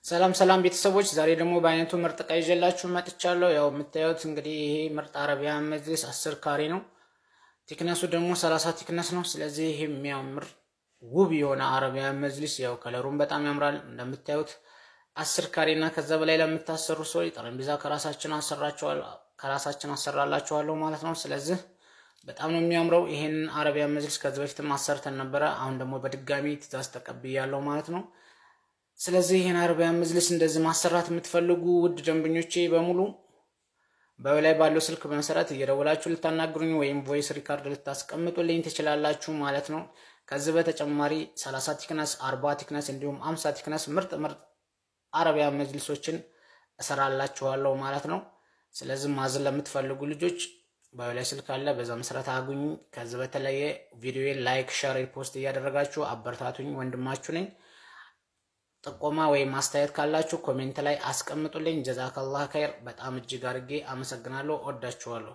ሰላም ሰላም ቤተሰቦች፣ ዛሬ ደግሞ በአይነቱ ምርጥ ዕቃ ይዤላችሁ መጥቻለሁ። ያው የምታዩት እንግዲህ ይሄ ምርጥ አረቢያን መጅሊስ 10 ካሬ ነው። ቲክነሱ ደግሞ 30 ቲክነስ ነው። ስለዚህ ይሄ የሚያምር ውብ የሆነ አረቢያን መጅሊስ ያው ከለሩን በጣም ያምራል። እንደምታዩት 10 ካሬ እና ከዛ በላይ ለምታሰሩ ሰዎች ጠረጴዛ ከራሳችን አሰራላችኋለሁ ማለት ነው። ስለዚህ በጣም ነው የሚያምረው። ይሄን አረቢያን መጅሊስ ከዚህ በፊትም አሰርተን ነበረ። አሁን ደግሞ በድጋሚ ትእዛዝ ተቀብያለሁ ማለት ነው። ስለዚህ ይሄን አረቢያን መጅሊስ እንደዚህ ማሰራት የምትፈልጉ ውድ ደንበኞቼ በሙሉ በላይ ባለው ስልክ በመሰረት እየደወላችሁ ልታናግሩኝ ወይም ቮይስ ሪካርድ ልታስቀምጡልኝ ትችላላችሁ ማለት ነው። ከዚህ በተጨማሪ 30 ቲክነስ፣ 40 ቲክነስ እንዲሁም 50 ቲክነስ ምርጥ አረቢያን መጅሊሶችን እሰራላችኋለሁ ማለት ነው። ስለዚህ ማዘዝ ለምትፈልጉ ልጆች በላይ ስልክ አለ፣ በዛ መሰረት አጉኝ። ከዚህ በተለየ ቪዲዮዬን ላይክ፣ ሼር፣ ሪፖስት እያደረጋችሁ አበረታቱኝ። ወንድማችሁ ነኝ። ጥቆማ ወይም አስተያየት ካላችሁ ኮሜንት ላይ አስቀምጡልኝ። ጀዛከላህ ኸይር። በጣም እጅግ አድርጌ አመሰግናለሁ። ወዳችኋለሁ።